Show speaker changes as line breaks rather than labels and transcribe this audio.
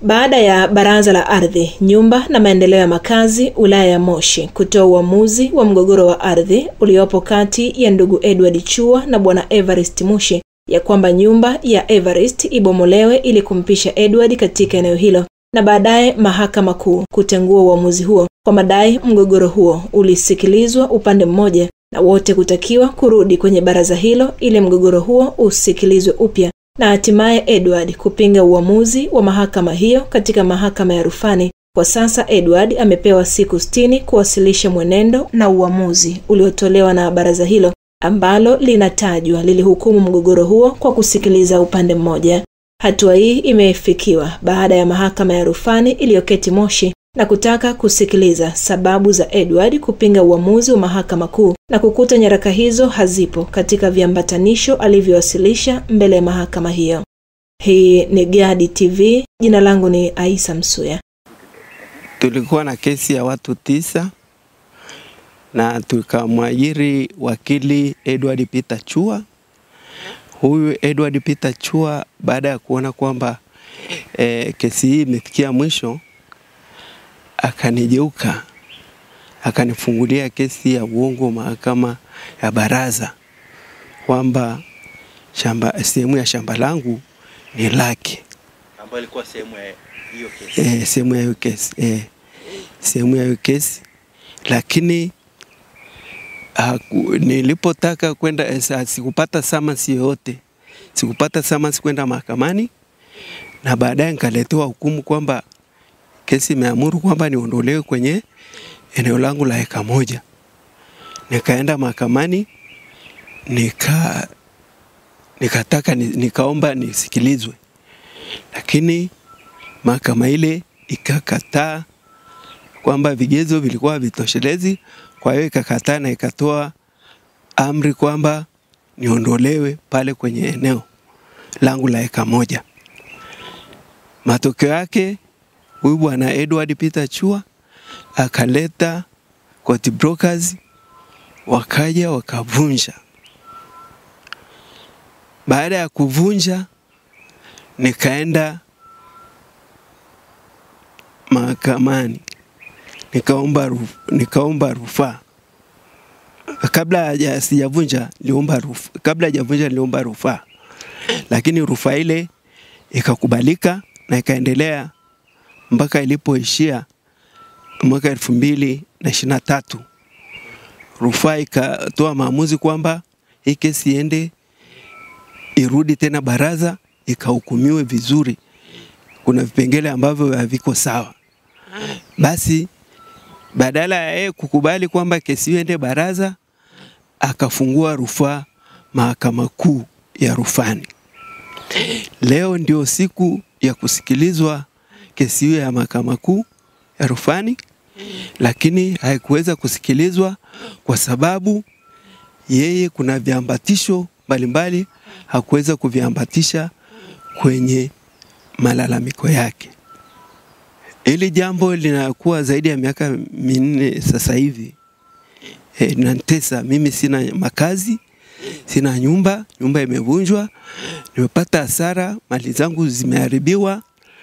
Baada ya Baraza la Ardhi, Nyumba na Maendeleo ya Makazi Wilaya ya Moshi kutoa uamuzi wa mgogoro wa ardhi uliopo kati ya ndugu Edward Chua na bwana Evarist Mushi ya kwamba nyumba ya Evarist ibomolewe ili kumpisha Edward katika eneo hilo, na baadaye Mahakama Kuu kutengua uamuzi huo kwa madai mgogoro huo ulisikilizwa upande mmoja na wote kutakiwa kurudi kwenye baraza hilo ili mgogoro huo usikilizwe upya, na hatimaye Edward kupinga uamuzi wa mahakama hiyo katika mahakama ya rufani. Kwa sasa Edward amepewa siku 60 kuwasilisha mwenendo na uamuzi uliotolewa na baraza hilo ambalo linatajwa lilihukumu mgogoro huo kwa kusikiliza upande mmoja. Hatua hii imefikiwa baada ya mahakama ya rufani iliyoketi Moshi na kutaka kusikiliza sababu za Edward kupinga uamuzi wa mahakama kuu na kukuta nyaraka hizo hazipo katika viambatanisho alivyowasilisha mbele ya mahakama hiyo. Hii ni Gadi TV, jina langu ni Aisa Msuya.
Tulikuwa na kesi ya watu 9 na tukamwajiri wakili Edward Peter Chua. Huyu Edward Peter Chua baada ya kuona kwamba kesi hii imefikia mwisho, akanigeuka akanifungulia kesi ya uongo mahakama ya baraza kwamba sehemu ya shamba langu ni lake,
ambayo ilikuwa sehemu ya hiyo kesi.
Sehemu ya hiyo kesi. Lakini nilipotaka kwenda sikupata summons yote. Sikupata summons kwenda mahakamani, na baadaye nikaletewa hukumu kwamba kesi imeamuru kwamba niondolewe kwenye eneo langu la eka 1. Nikaenda mahakamani, nikaomba nisikilizwe. Lakini mahakama ile ikakataa kwamba vigezo vilikuwa vitoshelezi, kwa hiyo ikakataa na ikatoa amri kwamba niondolewe pale kwenye eneo langu la eka 1. Matokeo yake huyu bwana Edward Peter Chua akaleta court brokers, wakaja wakavunja. Baada ya kuvunja, nikaenda mahakamani, nikaomba rufaa. Kabla sijavunja niliomba rufaa, lakini rufaa ile ikakubalika na ikaendelea mpaka ilipoishia mwaka 2023. Rufaa ikatoa maamuzi kwamba hii kesi irudi tena baraza ikahukumiwe vizuri. Kuna vipengele ambavyo haviko sawa. Basi badala ya kukubali kwamba kesi iende baraza, akafungua rufaa mahakama kuu ya rufani. Leo ndio siku ya kusikilizwa kesi hiyo ya mahakama kuu ya rufani, lakini haikuweza kusikilizwa kwa sababu yeye kuna viambatisho mbalimbali hakuweza kuviambatisha kwenye malalamiko yake. Hili jambo linakuwa zaidi ya miaka 4 sasa hivi. Nantesa, mimi sina makazi, sina nyumba imevunjwa, nimepata hasara, mali zangu zimeharibiwa.